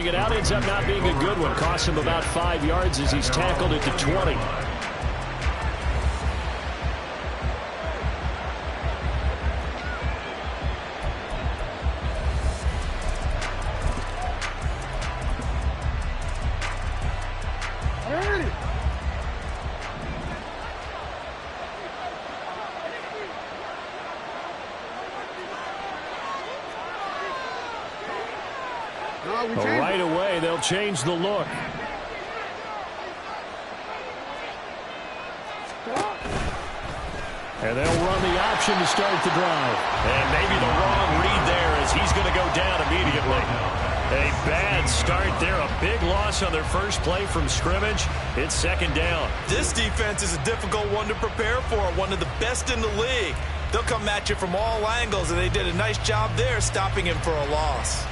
It out ends up not being a good one. Costs him about 5 yards as he's tackled at the 20. Right away, they'll change the look. And they'll run the option to start the drive. And maybe the wrong read there as he's going to go down immediately. A bad start there. A big loss on their first play from scrimmage. It's second down. This defense is a difficult one to prepare for. One of the best in the league. They'll come at you from all angles, and they did a nice job there stopping him for a loss.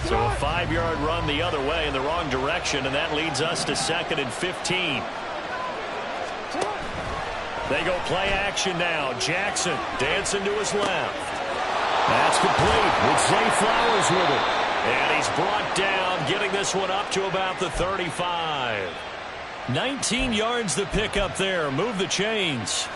So a 5-yard run the other way in the wrong direction, and that leads us to 2nd and 15. They go play action now. Jackson dancing to his left. That's complete with Zay Flowers with it. And he's brought down, getting this one up to about the 35. 19 yards the pick up there. Move the chains.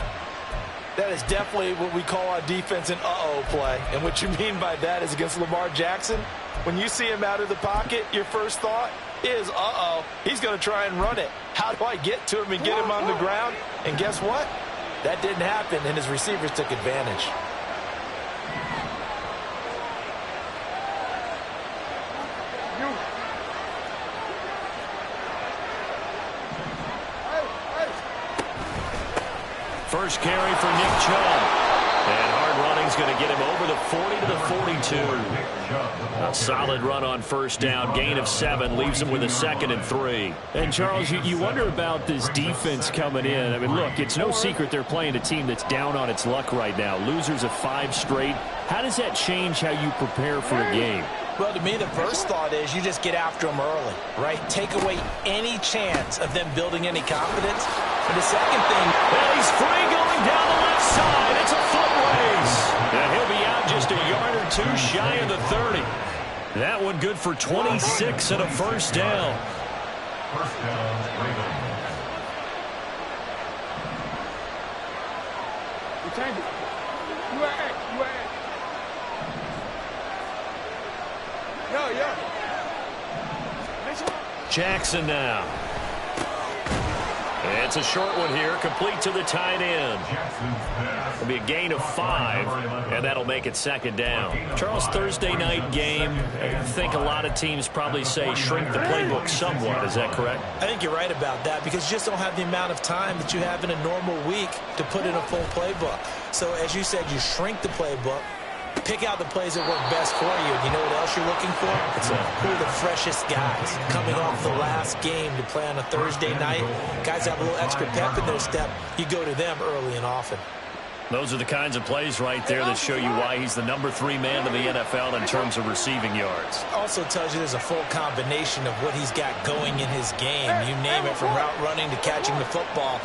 That is definitely what we call our defense an uh-oh play. And what you mean by that is against Lamar Jackson, when you see him out of the pocket, your first thought is, uh-oh, he's going to try and run it. How do I get to him and get him on the ground? And guess what? That didn't happen, and his receivers took advantage. First carry for Nick Chubb. And hard running's going to get him over the 40 to the 42. A solid run on first down. Gain of 7 leaves him with a 2nd and 3. And, Charles, you wonder about this defense coming in. I mean, look, it's no secret they're playing a team that's down on its luck right now. Losers of 5 straight. How does that change how you prepare for a game? Well, to me, the first thought is you just get after them early, right? Take away any chance of them building any confidence. And the second thing, well, he's free going down the left side. It's a foot race. And he'll be out just a yard or 2 shy of the 30. That one good for 26 and a first down. First down, Ravens. You change it. You at. Yeah. Jackson now. It's a short one here, complete to the tight end. It'll be a gain of 5, and that'll make it second down. Charles, Thursday night game, I think a lot of teams probably say shrink the playbook somewhat. Is that correct? I think you're right about that because you just don't have the amount of time that you have in a normal week to put in a full playbook. So, as you said, you shrink the playbook. Pick out the plays that work best for you. You know what else you're looking for? Who are the freshest guys coming off the last game to play on a Thursday night? Guys have a little extra pep in their step. You go to them early and often. Those are the kinds of plays right there that show you why he's the number 3 man in the NFL in terms of receiving yards. Also tells you there's a full combination of what he's got going in his game. You name it, from route running to catching the football.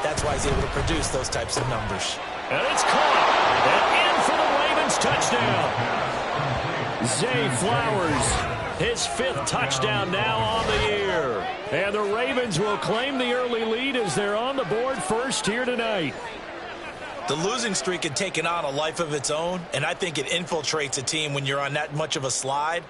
That's why he's able to produce those types of numbers. And it's caught. And in for the Ravens touchdown. Zay Flowers, his 5th touchdown now on the year. And the Ravens will claim the early lead as they're on the board first here tonight. The losing streak had taken on a life of its own, and I think it infiltrates a team when you're on that much of a slide.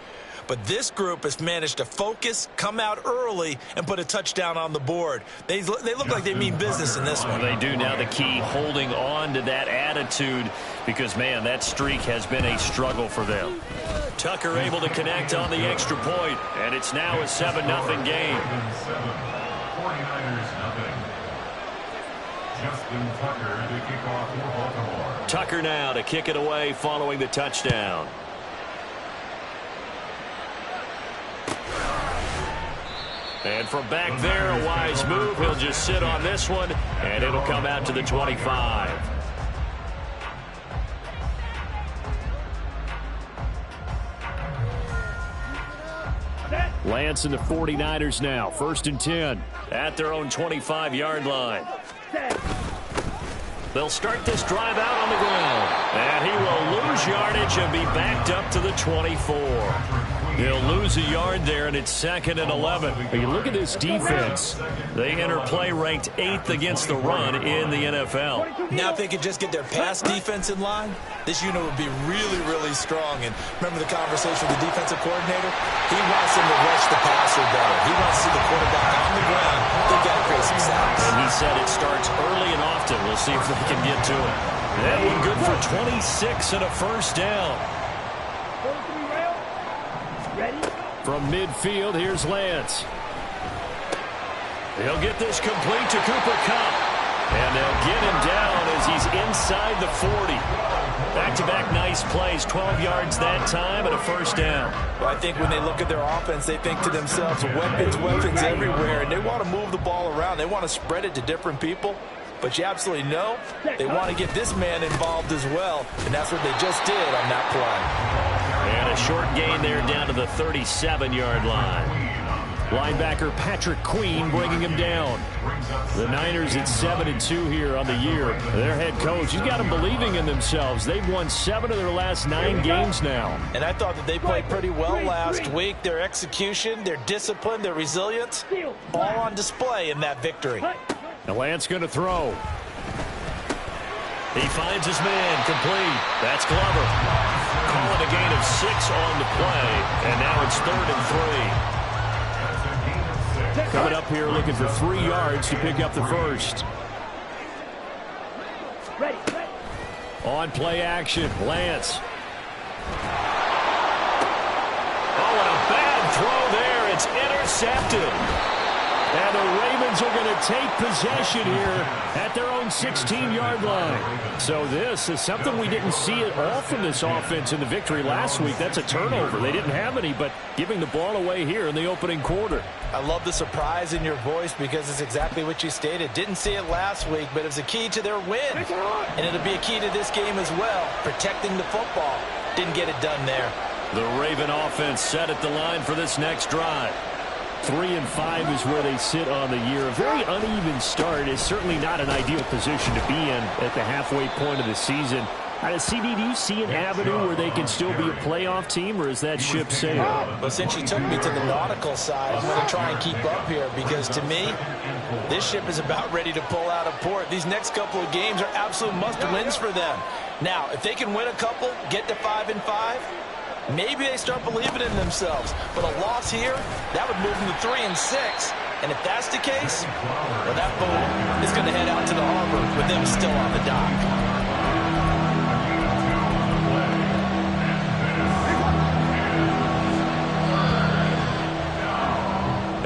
But this group has managed to focus, come out early, and put a touchdown on the board. They look like they mean business in this one. They do now. The key, holding on to that attitude because, man, that streak has been a struggle for them. Tucker able to connect on the extra point, and it's now a 7-0 game. 49ers nothing. Justin Tucker to kick off for Baltimore. Tucker now to kick it away following the touchdown. And from back there, a wise move. He'll just sit on this one, and it'll come out to the 25. Lance and the 49ers now, 1st and 10. At their own 25-yard line. They'll start this drive out on the ground. And he will lose yardage and be backed up to the 24. He'll lose a yard there, and it's 2nd and 11. You look at this defense. They enter play ranked 8th against the run in the NFL. Now if they could just get their pass defense in line, this unit would be really, really strong. And remember the conversation with the defensive coordinator? He wants them to rush the passer better. He wants to see the quarterback on the ground. They've got to create some sacks. And he said it starts early and often. We'll see if they can get to it. That one good for 26 and a first down. From midfield, here's Lance. He'll get this complete to Cooper Kupp. And they'll get him down as he's inside the 40. Back-to-back nice plays, 12 yards that time and a first down. Well, I think when they look at their offense, they think to themselves, weapons everywhere, and they want to move the ball around. They want to spread it to different people. But you absolutely know they want to get this man involved as well, and that's what they just did on that play. And a short gain there down to the 37-yard line. Linebacker Patrick Queen bringing him down. The Niners at 7-2 here on the year. Their head coach, he's got them believing in themselves. They've won 7 of their last 9 games now. And I thought that they played pretty well last week. Their execution, their discipline, their resilience, all on display in that victory. Now Lance going to throw. He finds his man complete. That's Glover. Call it a gain of 6 on the play. And now it's 3rd and 3. Coming up here looking for 3 yards to pick up the first. On play action, Lance. Oh, and a bad throw there. It's intercepted. And the Ravens are going to take possession here at their own 16-yard line. So this is something we didn't see at all from this offense in the victory last week. That's a turnover. They didn't have any, but giving the ball away here in the opening quarter. I love the surprise in your voice because it's exactly what you stated. Didn't see it last week, but it was a key to their win. And it'll be a key to this game as well, protecting the football. Didn't get it done there. The Raven offense set at the line for this next drive. 3-5 is where they sit on the year. A very uneven start is certainly not an ideal position to be in at the halfway point of the season. CD, do you see an avenue where they can still be a playoff team, or is that ship sailed? Well, since you took me to the nautical side, I'm going to try and keep up here because, to me, this ship is about ready to pull out of port. These next couple of games are absolute must-wins for them. Now, if they can win a couple, get to 5-5, maybe they start believing in themselves. But a loss here, that would move them to 3-6. And if that's the case, well, that boat is going to head out to the harbor with them still on the dock.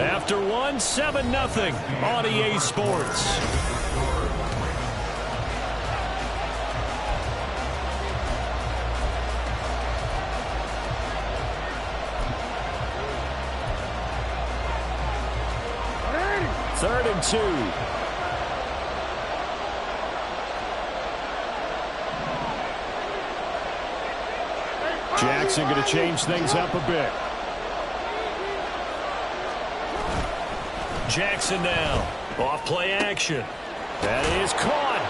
After 7-0 on EA Sports. Third and 2. Jackson going to change things up a bit. Jackson now. Off play action. That is caught.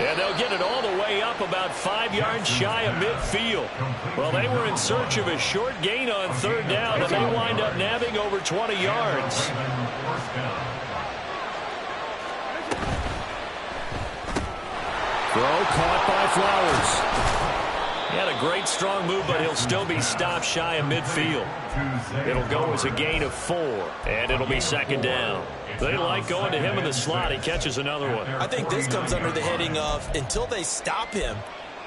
And they'll get it all the way up about 5 yards shy of midfield. Well, they were in search of a short gain on 3rd down, and they wind up nabbing over 20 yards. Throw caught by Flowers. He had a great strong move, but he'll still be stopped shy of midfield. It'll go as a gain of 4, and it'll be 2nd down. They like going to him in the slot. He catches another one. I think this comes under the heading of, until they stop him,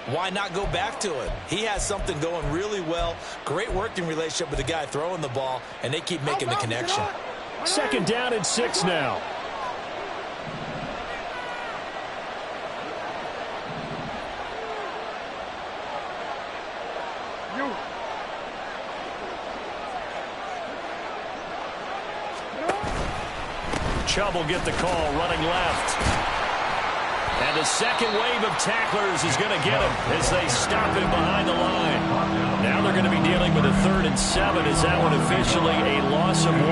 why not go back to it? He has something going really well. Great working relationship with the guy throwing the ball, and they keep making the connection. 2nd down and 6 now. Chubb will get the call, running left. And the second wave of tacklers is going to get him as they stop him behind the line. Now they're going to be dealing with a 3rd and 7. Is that one officially a loss of 1?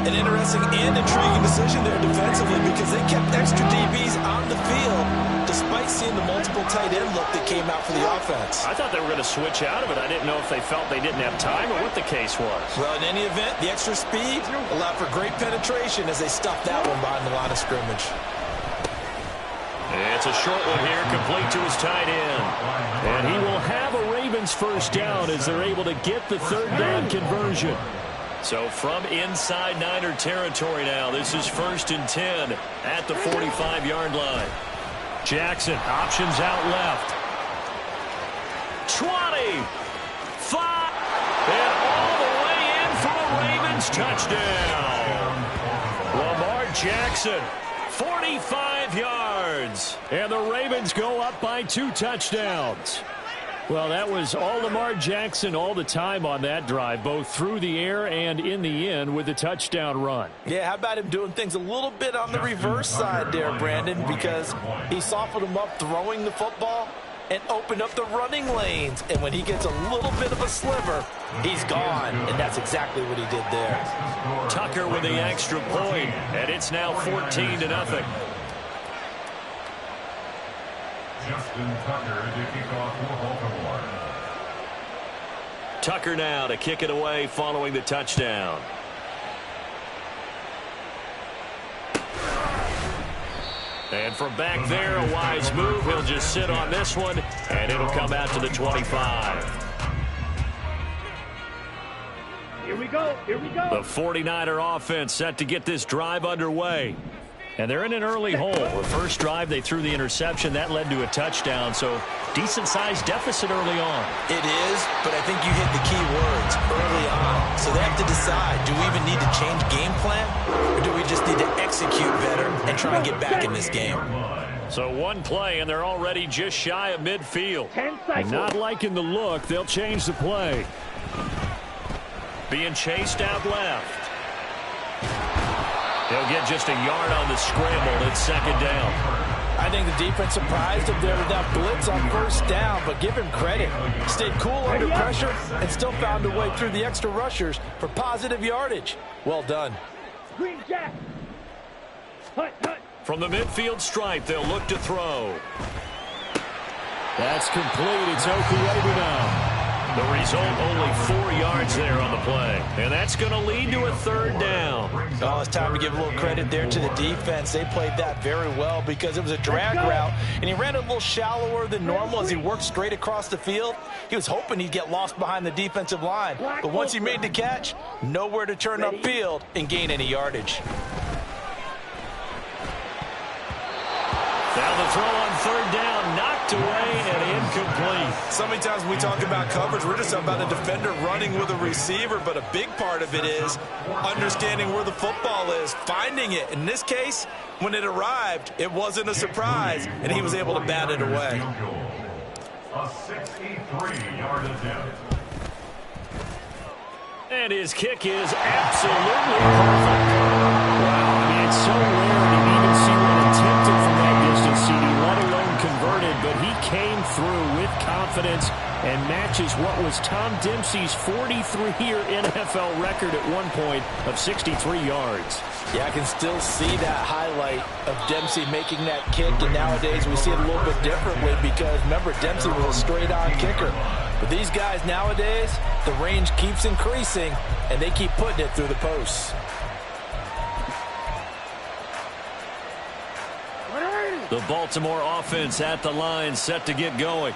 An interesting and intriguing decision there defensively because they kept extra DBs on the field to despite seeing the multiple tight end look that came out for the offense. I thought they were going to switch out of it. I didn't know if they felt they didn't have time or what the case was. Well, in any event, the extra speed allowed for great penetration as they stuffed that one behind the line of scrimmage. It's a short one here, complete to his tight end. And he will have a Ravens first down as they're able to get the third down conversion. So from inside Niner territory now, this is 1st and 10 at the 45-yard line. Jackson options out left. 20, 5, and all the way in for a Ravens touchdown. Lamar Jackson, 45 yards. And the Ravens go up by 2 touchdowns. Well, that was all Lamar Jackson all the time on that drive, both through the air and in the end with a touchdown run. Yeah, how about him doing things a little bit on the reverse side there, Brandon, because he softened him up throwing the football and opened up the running lanes. And when he gets a little bit of a sliver, he's gone. And that's exactly what he did there. Tucker with the extra point, and it's now 14-0. Justin Tucker to kick off for Baltimore. Tucker now to kick it away following the touchdown. And from back there, a wise move. He'll just sit on this one, and it'll come out to the 25. Here we go. Here we go. The 49er offense set to get this drive underway. And they're in an early hole. The first drive, they threw the interception. That led to a touchdown, so decent-sized deficit early on. It is, but I think you hit the key words early on. So they have to decide, do we even need to change game plan, or do we just need to execute better and try and get back in this game? So one play, and they're already just shy of midfield. 10 cycles. Not liking the look. They'll change the play. Being chased out left. They'll get just a yard on the scramble. It's 2nd down. I think the defense surprised him there with that blitz on 1st down, but give him credit. Stayed cool under pressure and still found a way through the extra rushers for positive yardage. Well done. Green Jack. Hut, hut. From the midfield stripe, they'll look to throw. That's complete. It's Okuebu now. The result, only 4 yards there on the play. And that's going to lead to a 3rd down. Oh, it's time to give a little credit there to the defense. They played that very well because it was a drag route, and he ran a little shallower than normal as he worked straight across the field. He was hoping he'd get lost behind the defensive line. But once he made the catch, nowhere to turn upfield and gain any yardage. Now the throw on 3rd down, knocked away and incomplete. So many times when we talk about coverage, we're just about a defender running with a receiver, but a big part of it is understanding where the football is, finding it. In this case, when it arrived, it wasn't a surprise, and he was able to bat it away. A 63-yard attempt. And his kick is absolutely perfect. Wow, I mean, it's so rare to even see one attempted from that distance, CD, let alone converted, but he came through with confidence and matches what was Tom Dempsey's 43-year NFL record at one point of 63 yards. Yeah, I can still see that highlight of Dempsey making that kick, and nowadays we see it a little bit differently because, remember, Dempsey was a straight-on kicker. But these guys nowadays, the range keeps increasing, and they keep putting it through the posts. The Baltimore offense at the line, set to get going.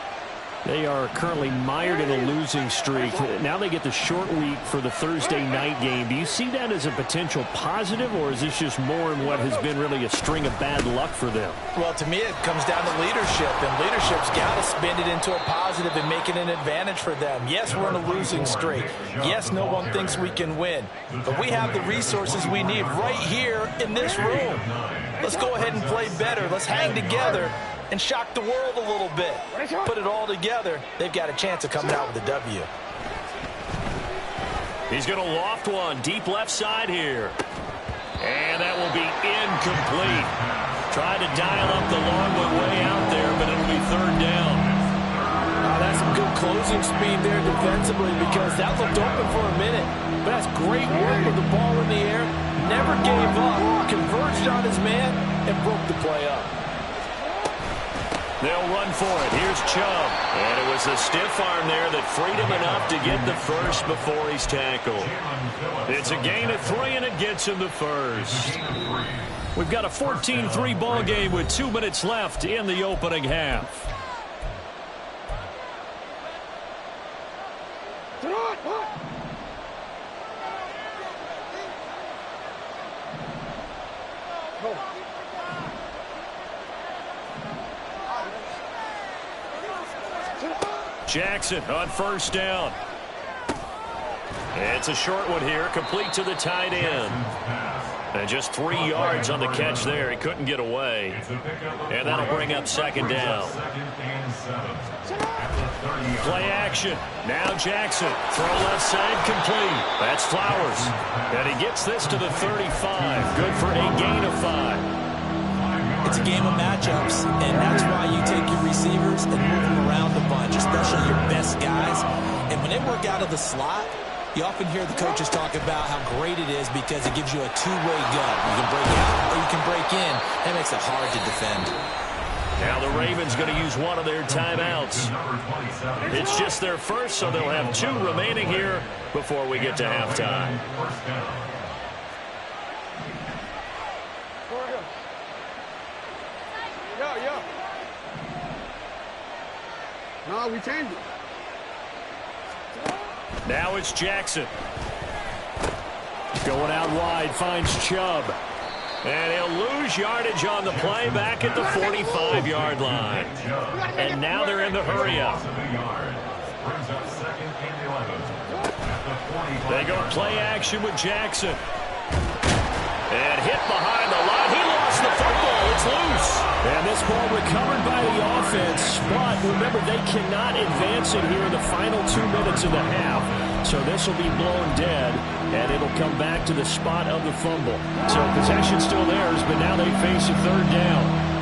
They are currently mired in a losing streak. Now they get the short week for the Thursday night game. Do you see that as a potential positive, or is this just more in what has been really a string of bad luck for them? Well, to me, it comes down to leadership, and leadership's got to spin it into a positive and make it an advantage for them. Yes, we're in a losing streak. Yes, no one thinks we can win, but we have the resources we need right here in this room. Let's go ahead and play better. Let's hang together and shock the world a little bit. Put it all together, they've got a chance of coming out with a W. He's going to loft one deep left side here. And that will be incomplete. Tried to dial up the long one way out there, but it'll be 3rd down. That's some good closing speed there defensively because that looked open for a minute. But that's great work with the ball in the air. Never gave up, converged on his man, and broke the play up. They'll run for it. Here's Chubb. And it was the stiff arm there that freed him enough to get the first before he's tackled. It's a gain of 3, and it gets him the first. We've got a 14-3 ball game with 2 minutes left in the opening half. Jackson on first down. It's a short one here, complete to the tight end. And just 3 yards on the catch there. He couldn't get away. And that'll bring up second down. Play action. Now Jackson. Throw left side, complete. That's Flowers. And he gets this to the 35. Good for a gain of 5. It's a game of matchups, and that's why you take your receivers and move them around a bunch, especially your best guys. And when they work out of the slot, you often hear the coaches talk about how great it is because it gives you a two-way go. You can break out or you can break in. That makes it hard to defend. Now the Ravens going to use one of their timeouts. It's just their first, so they'll have 2 remaining here before we get to halftime. No, we changed it. Now it's Jackson. Going out wide, finds Chubb. And he'll lose yardage on the play back at the 45-yard line. And now they're in the hurry-up. They go play action with Jackson. And hit behind the line. He lost the football. It's loose. And this ball recovered by the offense. But remember, they cannot advance it here in the final 2 minutes of the half. So this will be blown dead, and it'll come back to the spot of the fumble. So possession still theirs, but now they face a third down.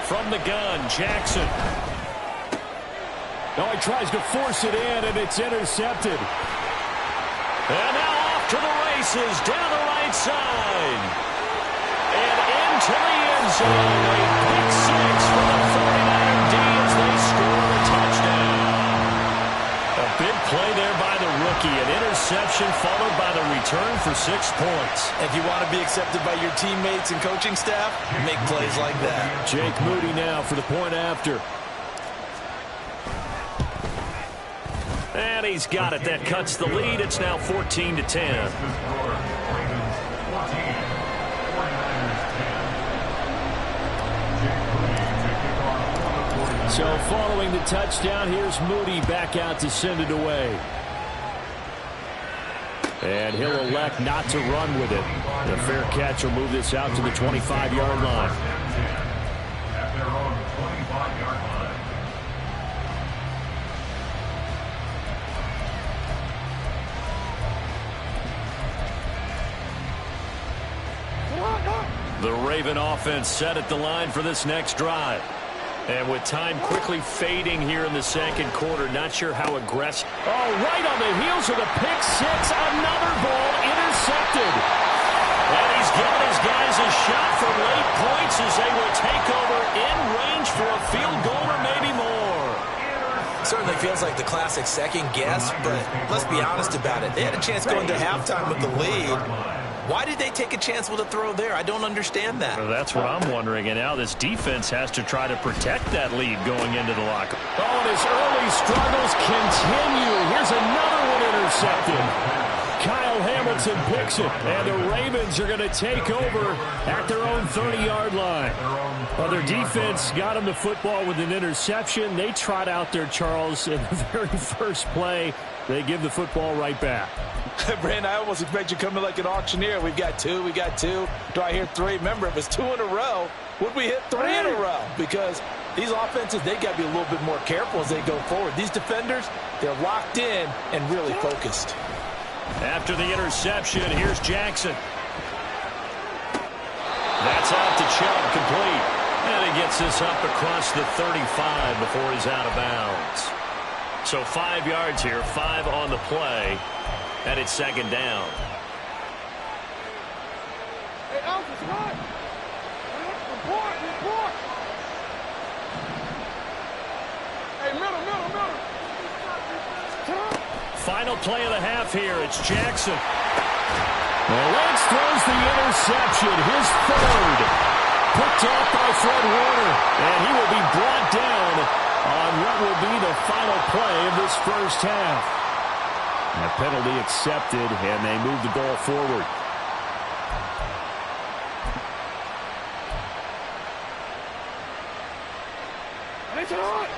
From the gun, Jackson. Now he tries to force it in, and it's intercepted. And now off to the races, down the right side. And into the end zone. A pick 6 for the 49er D as they score a touchdown. A big play there by the rookie. An interception followed by the return for 6 points. If you want to be accepted by your teammates and coaching staff, make plays like that. Jake Moody now for the point after. And he's got it. That cuts the lead. It's now 14-10. So following the touchdown, here's Moody back out to send it away. And he'll elect not to run with it. The fair catch will move this out to the 25-yard line. At their own 25-yard line. The Raven offense set at the line for this next drive. And with time quickly fading here in the second quarter, not sure how aggressive. Oh, right on the heels of the pick 6, another ball intercepted. And he's given his guys a shot for late points as they will take over in range for a field goal or maybe more. Certainly feels like the classic second guess, but let's be honest about it. They had a chance going to halftime with the lead. Why did they take a chance with a throw there? I don't understand that. Well, that's what I'm wondering. And now this defense has to try to protect that lead going into the locker. Oh, and his early struggles continue. Here's another one intercepted. Kyle Hamilton picks it, and the Ravens are going to take over at their own 30-yard line. Well, their defense got them the football with an interception. They trot out there, Charles, in the very first play. They give the football right back. Brandon, I almost expect you coming like an auctioneer. We've got 2, we got 2. Do I hear 3? Remember, it was 2 in a row. Would we hit 3 in a row? Because these offenses, they got to be a little bit more careful as they go forward. These defenders, they're locked in and really focused. After the interception, here's Jackson. That's out to Chubb, complete. And he gets this up across the 35 before he's out of bounds. So 5 yards here, 5 on the play, and it's second down. Hey, Alpha's hot. Report. Hey, middle. Final play of the half here. It's Jackson. Well, Lance throws the interception, his third. Picked off by Fred Warner, and he will be brought down on what will be the final play of this first half. A penalty accepted, and they move the ball forward. It's hot.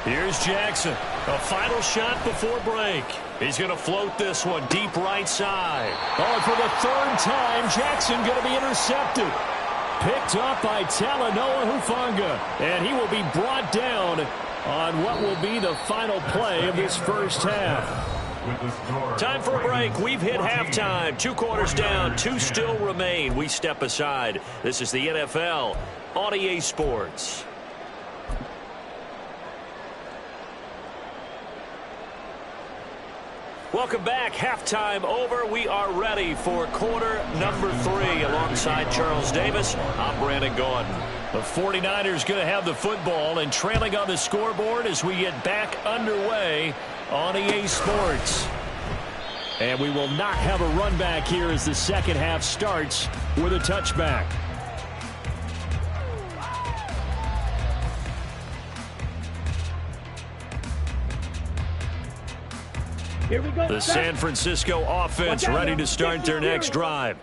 Here's Jackson. A final shot before break. He's going to float this one deep right side. Oh, for the third time, Jackson going to be intercepted. Picked up by Talanoa Hufanga. And he will be brought down on what will be the final play of this first half. Time for a break. We've hit halftime. 2 quarters down. 2 still remain. We step aside. This is the NFL on EA Sports. Welcome back. Halftime over. We are ready for quarter number 3 alongside Charles Davis. I'm Brandon Gaudin. The 49ers going to have the football and trailing on the scoreboard as we get back underway on EA Sports. And we will not have a run back here as the second half starts with a touchback. Here we go. The San Francisco offense ready to start their next drive.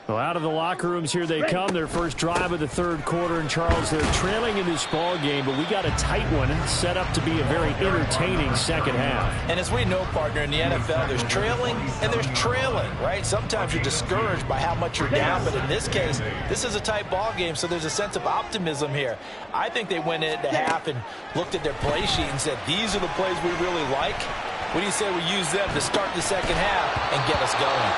Well, out of the locker rooms here they come. Their first drive of the third quarter. And, Charles, they're trailing in this ball game, but we got a tight one set up to be a very entertaining second half. And as we know, partner, in the NFL, there's trailing and there's trailing, right? Sometimes you're discouraged by how much you're down, but in this case, this is a tight ball game, so there's a sense of optimism here. I think they went into half and looked at their play sheet and said, these are the plays we really like. What do you say we use them to start the second half and get us going?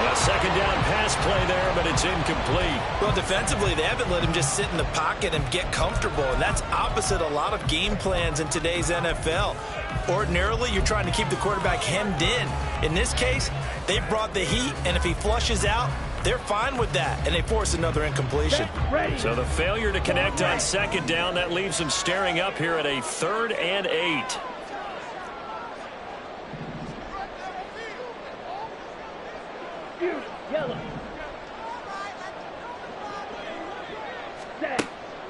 A second down pass play there, but it's incomplete. Well, defensively, they haven't let him just sit in the pocket and get comfortable, and that's opposite a lot of game plans in today's NFL. Ordinarily, you're trying to keep the quarterback hemmed in. In this case, they brought the heat, and if he flushes out, they're fine with that, and they force another incompletion. So the failure to connect on second down, that leaves them staring up here at a 3rd and 8. Yellow.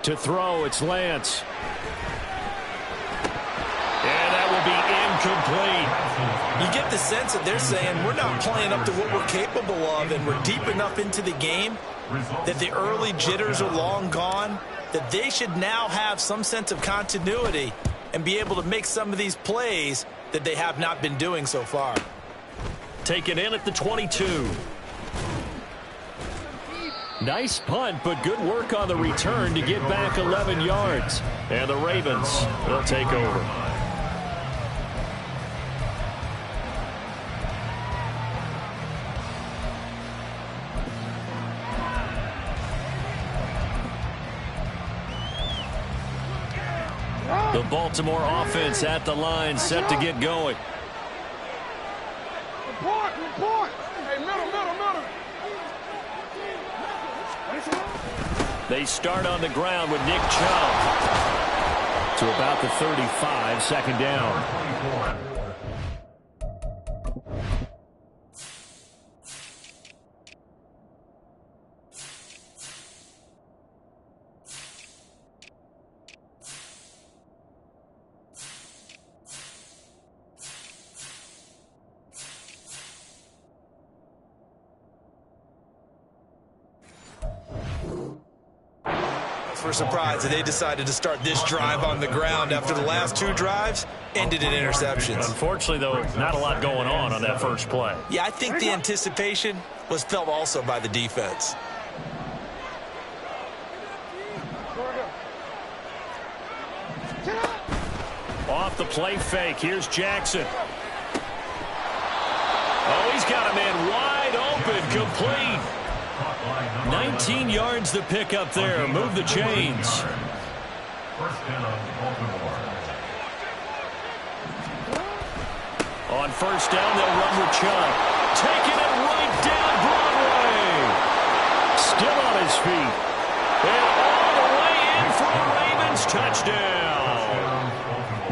To throw, it's Lance. And that will be incomplete. You get the sense that they're saying we're not playing up to what we're capable of, and we're deep enough into the game that the early jitters are long gone, that they should now have some sense of continuity and be able to make some of these plays that they have not been doing so far. Taken in at the 22. Nice punt, but good work on the return to get back 11 yards. And the Ravens will take over. The Baltimore offense at the line, set to get going. Report. Hey, middle. They start on the ground with Nick Chubb. To about the 35, second down. For surprise that they decided to start this drive on the ground after the last 2 drives ended in interceptions. Unfortunately, though, not a lot going on that first play. Yeah, I think the anticipation was felt also by the defense. Off the play fake, here's Jackson. Oh, he's got a man wide open, complete. 19 yards to pick up there. Move the chains. First down, Baltimore. On first down, they'll run with Chubb. Taking it right down Broadway. Still on his feet. And all the way in for a Ravens touchdown.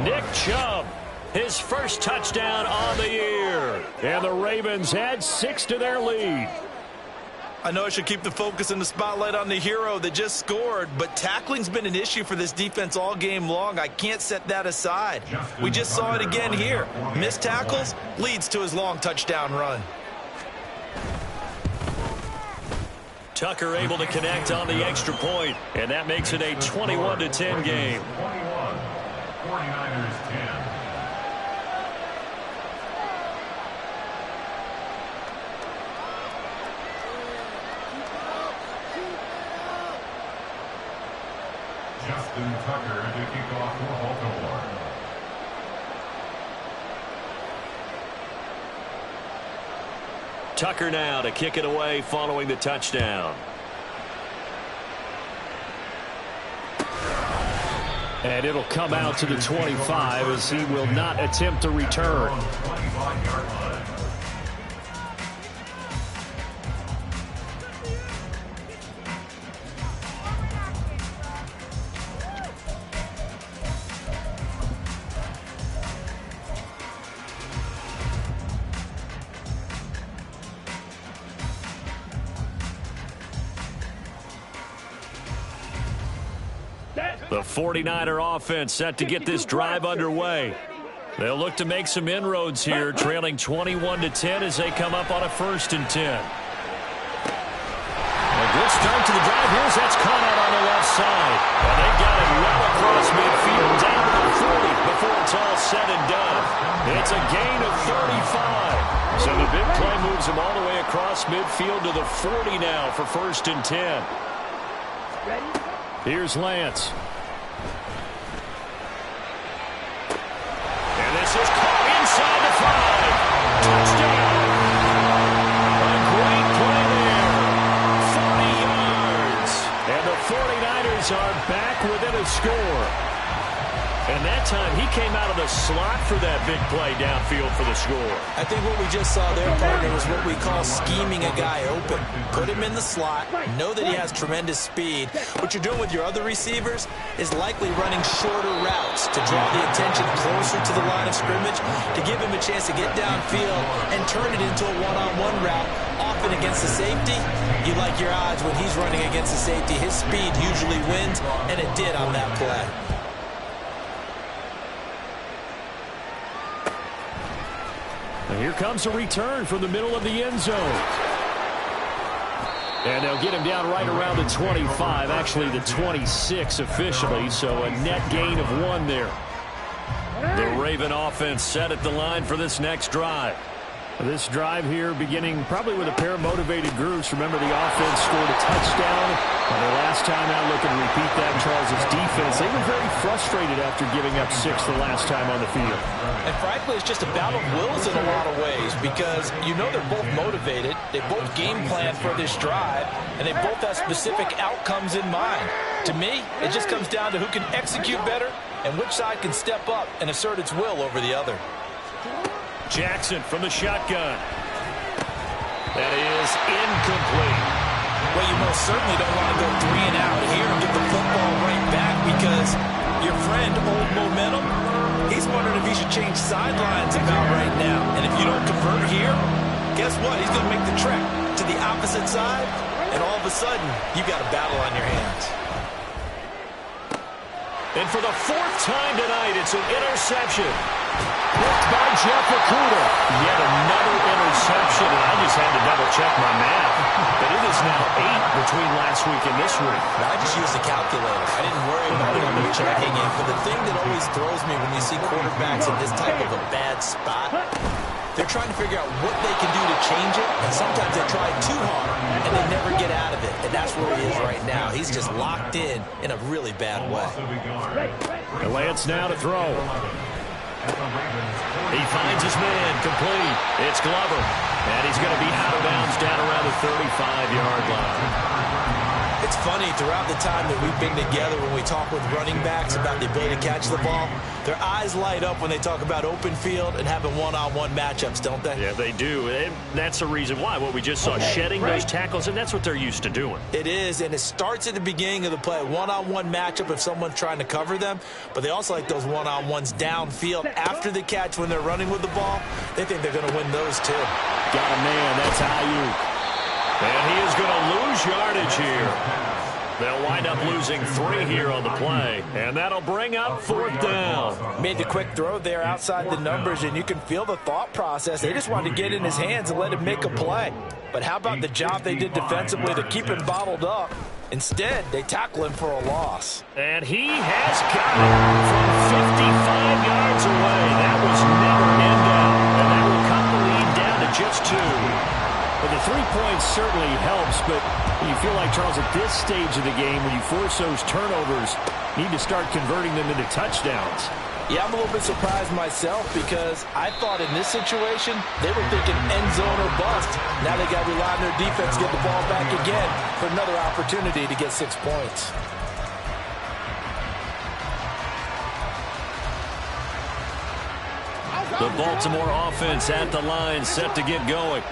Nick Chubb, his first touchdown on the year. And the Ravens add 6 to their lead. I know I should keep the focus and the spotlight on the hero that just scored, but tackling's been an issue for this defense all game long. I can't set that aside. We just saw it again here. Missed tackles leads to his long touchdown run. Tucker able to connect on the extra point, and that makes it a 21-10 game. 21, 49ers 10. Justin Tucker to kick off for Baltimore. Tucker now to kick it away following the touchdown. And it'll come out to the 25 as he will not attempt to return. 25-yard line. The 49er offense set to get this drive underway. They'll look to make some inroads here, trailing 21-10 as they come up on a 1st and 10. A good start to the drive. Here's that's caught out on the left side. And they got it well across midfield, down to the 40 before it's all said and done. It's a gain of 35. So the big play moves them all the way across midfield to the 40 now for 1st and 10. Here's Lance. And this is caught inside the 5. Touchdown. A great play there. 40 yards. And the 49ers are back within a score. And that time he came out of the slot for that big play downfield for the score. I think what we just saw there, partner, was what we call scheming a guy open. Put him in the slot, know that he has tremendous speed. What you're doing with your other receivers is likely running shorter routes to draw the attention closer to the line of scrimmage, to give him a chance to get downfield and turn it into a one-on-one route, often against the safety. You like your odds when he's running against the safety. His speed usually wins, and it did on that play. And here comes a return from the middle of the end zone. And they'll get him down right around the 25, actually the 26 officially, so a net gain of 1 there. The Raven offense set at the line for this next drive. This drive here beginning probably with a pair of motivated groups. Remember, the offense scored a touchdown. And their last time out, looking to repeat that, Charles' defense. They were very frustrated after giving up 6 the last time on the field. And frankly, it's just a battle of wills in a lot of ways, because you know they're both motivated. They both game plan for this drive, and they both have specific outcomes in mind. To me, it just comes down to who can execute better and which side can step up and assert its will over the other. Jackson from the shotgun. That is incomplete. Well, you most certainly don't want to go 3 and out here and get the football right back, because your friend, Old Momentum, he's wondering if he should change sidelines about right now. And if you don't convert here, guess what? He's going to make the trek to the opposite side, and all of a sudden, you got a battle on your hands. And for the 4th time tonight, it's an interception. Picked by Jeff Okudah. Yet another interception, and I just had to double-check my math. But it is now 8 between last week and this week. I just used a calculator. I didn't worry about double-checking it. But the thing that always throws me when you see quarterbacks in this type of a bad spot, they're trying to figure out what they can do to change it, and sometimes they try too hard, and they never get out of it. And that's where he is right now. He's just locked in a really bad way. And Lance now to throw. He finds his man, complete. It's Glover. And he's going to be out of bounds down around the 35-yard line. It's funny, throughout the time that we've been together, when we talk with running backs about the ability to catch the ball, their eyes light up when they talk about open field and having one-on-one matchups, don't they? Yeah, they do. And that's the reason why. What we just saw, shedding those tackles, and that's what they're used to doing. It is, and it starts at the beginning of the play. One-on-one matchup if someone's trying to cover them, but they also like those one-on-ones downfield after the catch when they're running with the ball. They think they're going to win those, too. Got a man. That's Ayuk. And he is going to lose yardage here. They'll wind up losing 3 here on the play, and that'll bring up 4th down. Made the quick throw there outside the numbers, and you can feel the thought process. They just wanted to get in his hands and let him make a play. But how about the job they did defensively to keep him bottled up? Instead, they tackle him for a loss. And he has got it from 55 yards away. That was never in doubt, and that will cut the lead down to just 2. Well, the 3 points certainly helps, but you feel like, Charles, at this stage of the game, when you force those turnovers, you need to start converting them into touchdowns. Yeah, I'm a little bit surprised myself because I thought in this situation, they were thinking end zone or bust. Now they got to rely on their defense to get the ball back again for another opportunity to get 6 points. The Baltimore offense at the line, set to get going.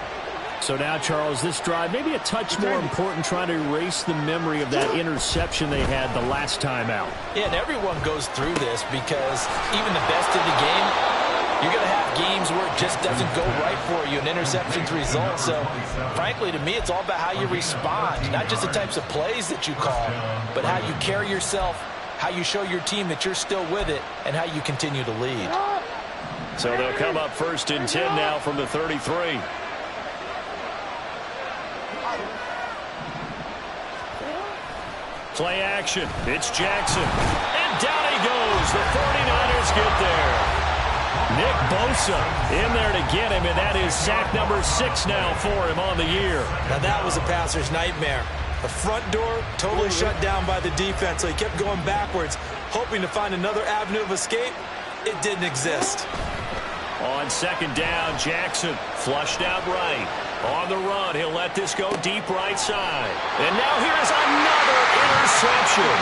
So now, Charles, this drive maybe a touch more important, trying to erase the memory of that interception they had the last time out. Yeah, and everyone goes through this because even the best in the game, you're going to have games where it just doesn't go right for you, and interceptions result. So, frankly, to me, it's all about how you respond, not just the types of plays that you call, but how you carry yourself, how you show your team that you're still with it, and how you continue to lead. So they'll come up 1st and 10 now from the 33. Play action. It's Jackson. And down he goes. The 49ers get there. Nick Bosa in there to get him, and that is sack number 6 now for him on the year. Now that was a passer's nightmare. The front door totally shut down by the defense, so he kept going backwards, hoping to find another avenue of escape. It didn't exist. On 2nd down, Jackson flushed out right. On the run, he'll let this go deep right side. And now here's another interception.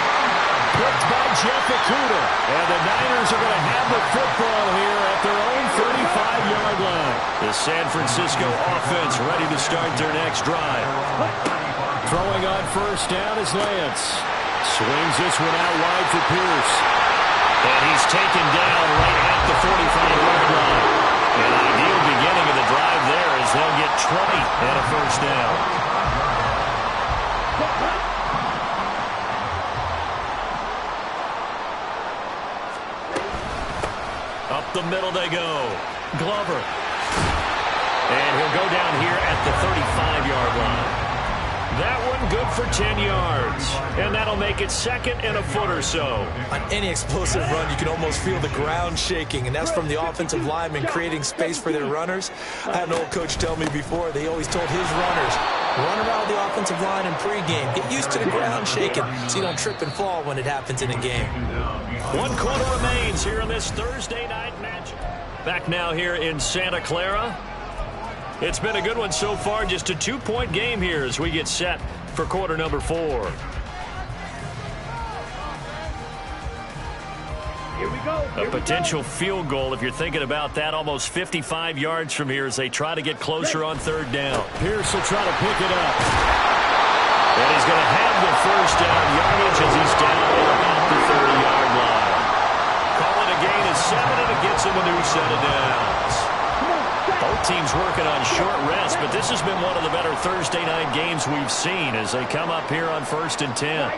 Picked by Jeff Okudah. And the Niners are going to have the football here at their own 35-yard line. The San Francisco offense ready to start their next drive. Throwing on 1st down is Lance. Swings this one out wide for Pierce. And he's taken down right at the 45-yard line. An ideal beginning of the drive there as they'll get 20 and a 1st down. Up the middle they go. Glover. And he'll go down here at the 35-yard line. That one good for 10 yards. And that'll make it 2nd and a foot or so. On any explosive run, you can almost feel the ground shaking, and that's from the offensive linemen creating space for their runners. I had an old coach tell me before, they always told his runners, run around the offensive line in pregame. Get used to the ground shaking so you don't trip and fall when it happens in a game. 1 quarter remains here in this Thursday night match. Back now here in Santa Clara. It's been a good one so far. Just a 2-point game here as we get set for quarter number 4. Here we go. A potential field goal, if you're thinking about that, almost 55 yards from here as they try to get closer on 3rd down. Pierce will try to pick it up. And he's going to have the 1st down yardage as he's down at about the 30-yard line. Call it a gain of 7, and it gets him a new set of downs. Both teams working on short rest, but this has been one of the better Thursday night games we've seen as they come up here on 1st and 10.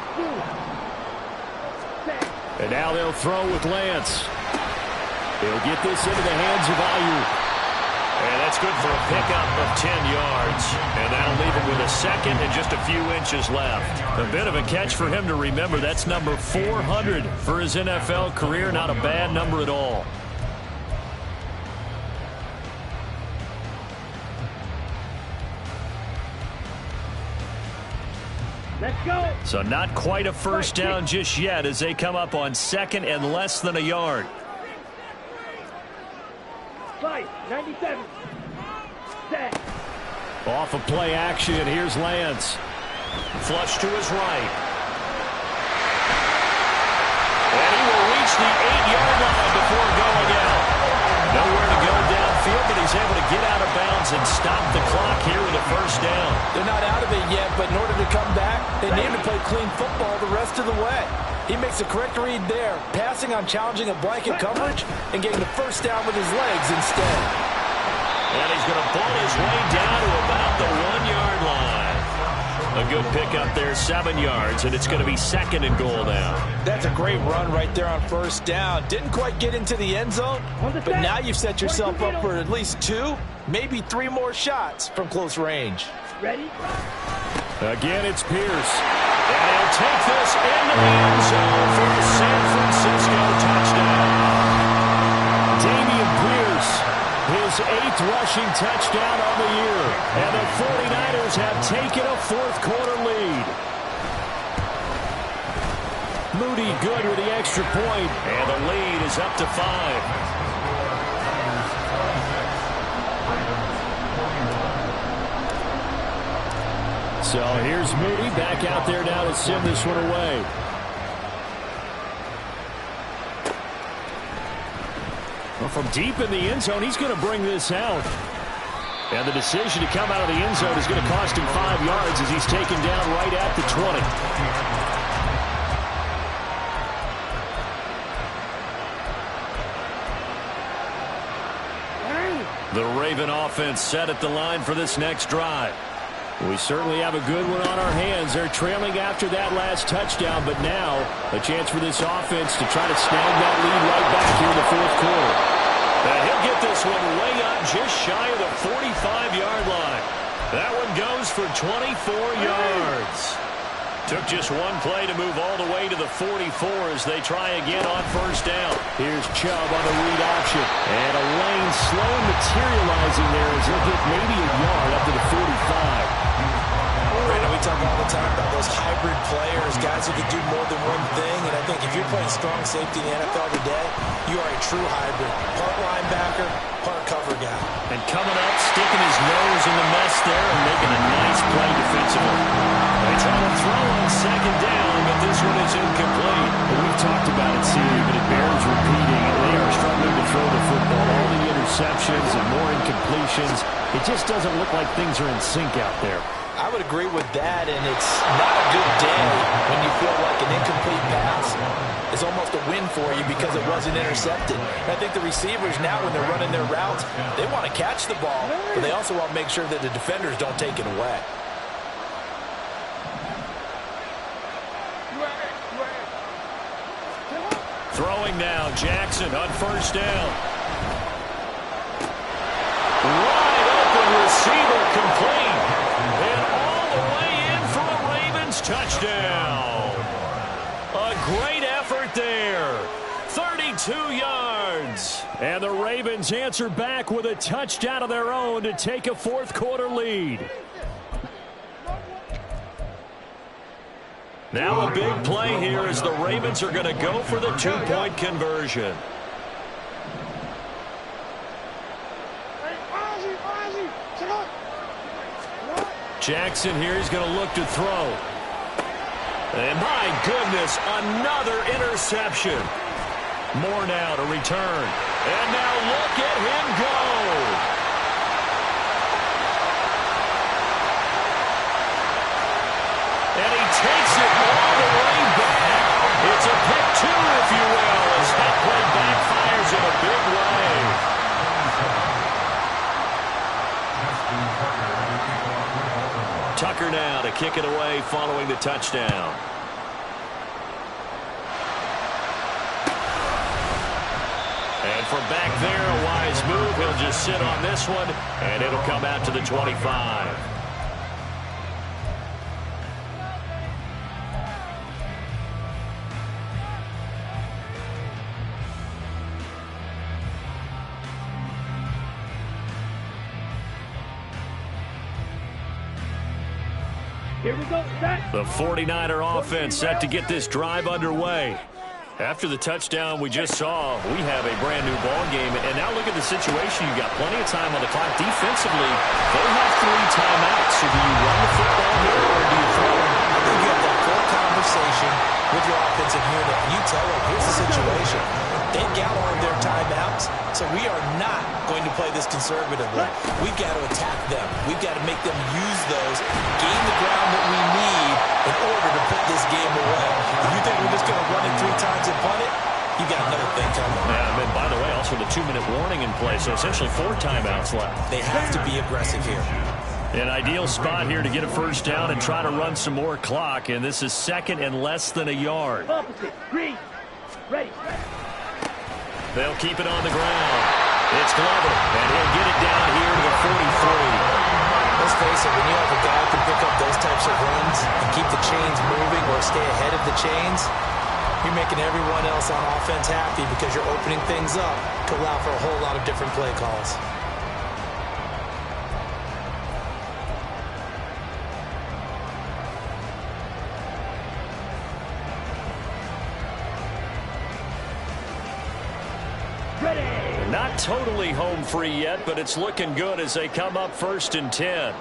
And now they'll throw with Lance. He'll get this into the hands of Ayuk. And that's good for a pickup of 10 yards. And that'll leave him with a 2nd and just a few inches left. A bit of a catch for him to remember. That's number 400 for his NFL career. Not a bad number at all. Let's go. So not quite a 1st down just yet as they come up on 2nd and less than a yard. Fight. 97. Set. Off of play action, here's Lance. Flush to his right. And he will reach the 8-yard line before going out. Nowhere to go downfield, but he's able to get out of bounds and stop the clock here with a first down. They're not out of it yet, but in order to come back, they need to play clean football the rest of the way. He makes the correct read there, passing on challenging a blanket coverage and getting the first down with his legs instead. And he's going to ball his way down to about the 1-yard line. A good pickup there, 7 yards, and it's going to be 2nd and goal now. That's a great run right there on first down. Didn't quite get into the end zone, but now you've set yourself up for at least 2, maybe 3 more shots from close range. Ready? Again, it's Pierce. And he'll take this into the end zone for the San Francisco touchdown. Dameon Pierce, his 8th rushing touchdown on the year. And the 49ers have taken a 4th-quarter lead. Moody good with the extra point. And the lead is up to 5. So here's Moody back out there now to send this one away. Well, from deep in the end zone, he's going to bring this out. And the decision to come out of the end zone is going to cost him 5 yards as he's taken down right at the 20. The Raven offense set at the line for this next drive. We certainly have a good one on our hands. They're trailing after that last touchdown, but now a chance for this offense to try to snag that lead right back here in the 4th quarter. And he'll get this one way up just shy of the 45-yard line. That one goes for 24 yards. Took just one play to move all the way to the 44 as they try again on first down. Here's Chubb on the read option. And a lane slow materializing there as he'll get maybe a yard up to the 45. Brandon, we talk all the time about those hybrid players, guys who can do more than one thing. And I think if you're playing strong safety in the NFL today, you are a true hybrid. Part linebacker, part cover guy. And coming up, sticking his nose in the mess there and making a nice play defensively. They try to throw on 2nd down, but this one is incomplete. Well, we've talked about it, CD, but it bears repeating. They are struggling to throw the football. All the interceptions and more incompletions. It just doesn't look like things are in sync out there. I would agree with that, and it's not a good day when you feel like an incomplete pass is almost a win for you because it wasn't intercepted. And I think the receivers now, when they're running their routes, they want to catch the ball, but they also want to make sure that the defenders don't take it away. Throwing now, Jackson on first down. Wide open receiver complete. And all the way in for a Ravens touchdown. A great effort there. 32 yards. And the Ravens answer back with a touchdown of their own to take a 4th-quarter lead. Now a big play here as the Ravens are going to go for the 2-point conversion. Jackson here is going to look to throw. And my goodness, another interception. More now to return. And now look at him go. And he takes it all the way back. It's a pick 2, if you will, as that play backfires in a big way. Tucker now to kick it away following the touchdown. And from back there, a wise move. He'll just sit on this one, and it'll come out to the 25. Here we go, set. The 49er offense set to get this drive underway. After the touchdown we just saw, we have a brand new ball game. And now look at the situation. You've got plenty of time on the clock. Defensively, they have 3 timeouts. So do you run the football here or do you throw it? I think you have that full conversation with your offensive unit. You tell them, here's the situation. They've got all of their timeouts, so we are not going to play this conservatively. We've got to attack them. We've got to make them use those, gain the ground that we need in order to put this game away. If you think we're just going to run it 3 times and punt it, you got another thing coming. Yeah, and by the way, also the 2-minute warning in play, so essentially 4 timeouts left. They have to be aggressive here. An ideal spot here to get a first down and try to run some more clock, and this is 2nd and less than a yard. Opposite. Green. Ready. They'll keep it on the ground. It's Glover, and he'll get it down here to the 43. Let's face it, when you have a guy who can pick up those types of runs and keep the chains moving or stay ahead of the chains, you're making everyone else on offense happy because you're opening things up to allow for a whole lot of different play calls. Not totally home free yet, but it's looking good as they come up 1st and 10.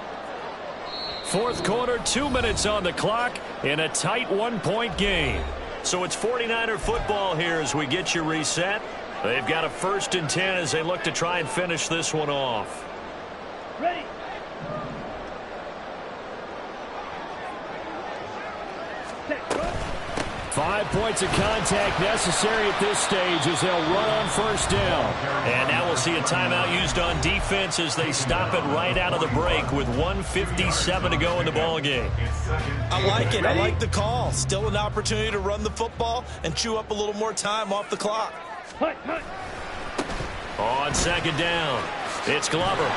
4th quarter, 2 minutes on the clock in a tight 1-point game. So it's 49er football here as we get you reset. They've got a 1st and 10 as they look to try and finish this one off. Ready. 5 points of contact necessary at this stage as they'll run on 1st down. And now we'll see a timeout used on defense as they stop it right out of the break with 1:57 to go in the ball game. I like it. I like the call. Still an opportunity to run the football and chew up a little more time off the clock. Hunt, hunt. On 2nd down, it's Glover.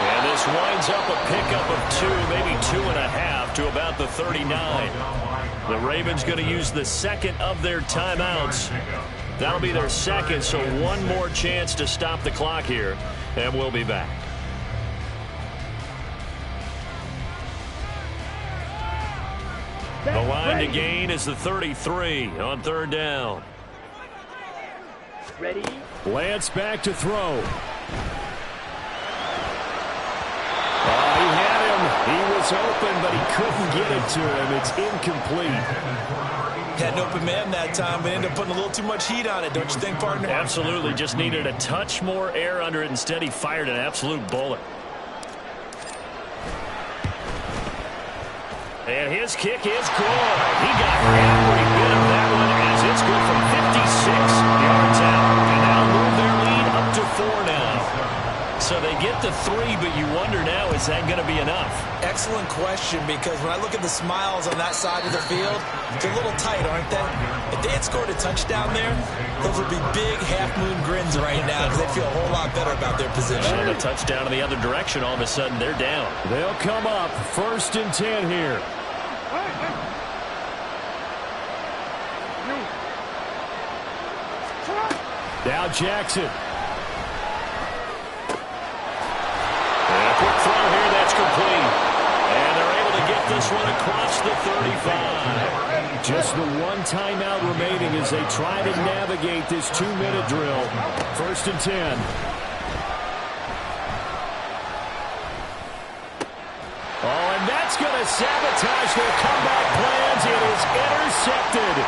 And this winds up a pickup of 2, maybe 2.5 to about the 39. The Ravens going to use the 2nd of their timeouts. That'll be their 2nd, so 1 more chance to stop the clock here, and we'll be back. The line to gain is the 33 on 3rd down. Ready. Lance back to throw. He had him. He was open, but he couldn't get it to him. It's incomplete. Had an open man that time, but ended up putting a little too much heat on it, don't you think, partner? Absolutely. Just needed a touch more air under it. Instead, he fired an absolute bullet. And his kick is good. He got every bit of that one as it's good from 56 yards out. And now move their lead up to 4 now. So they get to 3, but you wonder now, is that going to be enough? Excellent question, because when I look at the smiles on that side of the field, they're a little tight, aren't they? If they had scored a touchdown there, those would be big half-moon grins right now because they feel a whole lot better about their position. And a touchdown in the other direction, all of a sudden they're down. They'll come up 1st and 10 here. Now Jackson. And a quick throw here, that's complete. And they're able to get this one across the 35. Just the 1 timeout remaining as they try to navigate this 2-minute drill. 1st and 10. Oh, and that's going to sabotage their comeback plans. It is intercepted.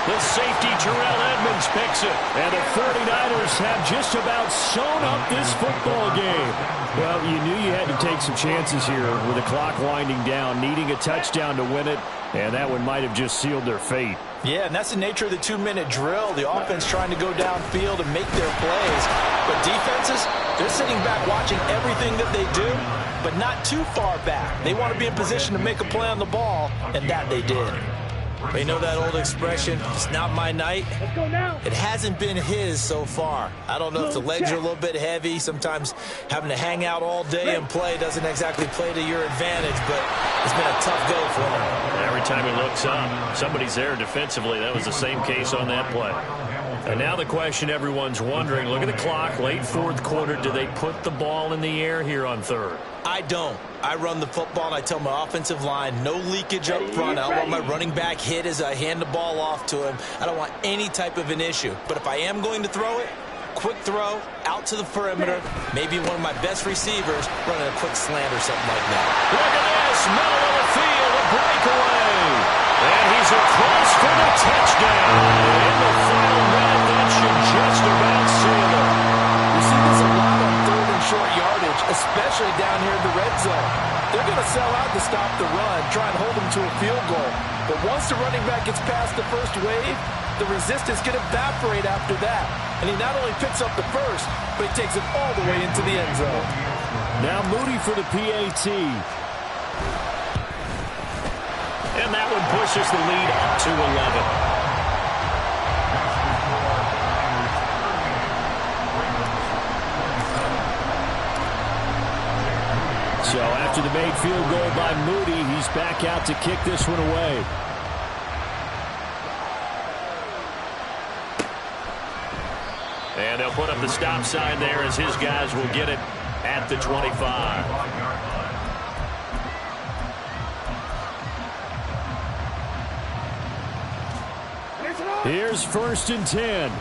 The safety, Terrell Edmonds, picks it. And the 49ers have just about sewn up this football game. Well, you knew you had to take some chances here with the clock winding down, needing a touchdown to win it, and that one might have just sealed their fate. Yeah, and that's the nature of the 2-minute drill. The offense trying to go downfield and make their plays. But defenses, they're sitting back watching everything that they do, but not too far back. They want to be in position to make a play on the ball, and that they did. They know that old expression, it's not my night. Let's go now. It hasn't been his so far. I don't know if the legs are a little bit heavy. Sometimes having to hang out all day and play doesn't exactly play to your advantage, but it's been a tough go for him. Every time he looks up, somebody's there defensively. That was the same case on that play. And now the question everyone's wondering, look at the clock, late 4th quarter, do they put the ball in the air here on 3rd? I don't. I run the football, and I tell my offensive line, no leakage up front. I don't want my running back hit as I hand the ball off to him. I don't want any type of an issue. But if I am going to throw it, quick throw, out to the perimeter, maybe one of my best receivers running a quick slant or something like that. Look at this, middle of the field, a breakaway. And he's across for the touchdown. In the final minute, that should just about seal it. You see this a lot on third and short yardage, especially down here in the red zone. They're going to sell out to stop the run, try and hold them to a field goal. But once the running back gets past the first wave, the resistance can evaporate after that. And he not only picks up the first, but he takes it all the way into the end zone. Now Moody for the PAT. And that one pushes the lead up to 11. So after the made field goal by Moody, he's back out to kick this one away. And they'll put up the stop sign there as his guys will get it at the 25. Here's 1st and 10.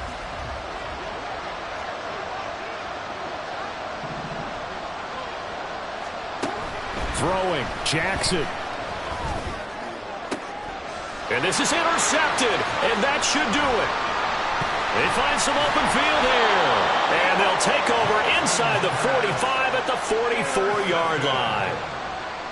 Throwing, Jackson. And this is intercepted, and that should do it. They find some open field here. And they'll take over inside the 45 at the 44-yard line.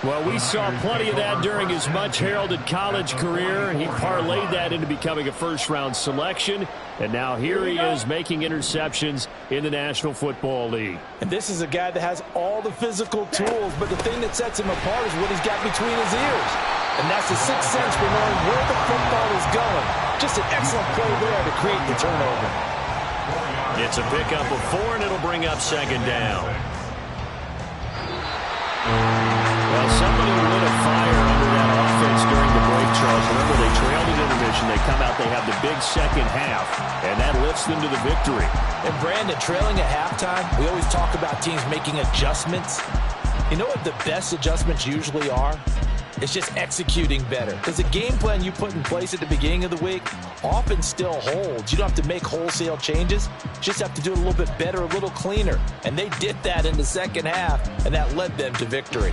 Well, we saw plenty of that during his much-heralded college career. He parlayed that into becoming a first-round selection. And now here he is making interceptions in the National Football League. And this is a guy that has all the physical tools, but the thing that sets him apart is what he's got between his ears. And that's the sixth sense for knowing where the football is going. Just an excellent play there to create the turnover. It's a pickup of 4, and it'll bring up 2nd down. Well, somebody lit a fire under that offense during the break, Charles. Remember, they trailed at intermission. They come out, they have the big second half, and that lifts them to the victory. And Brandon, trailing at halftime, we always talk about teams making adjustments. You know what the best adjustments usually are? It's just executing better. Because the game plan you put in place at the beginning of the week often still holds. You don't have to make wholesale changes. You just have to do it a little bit better, a little cleaner. And they did that in the second half, and that led them to victory.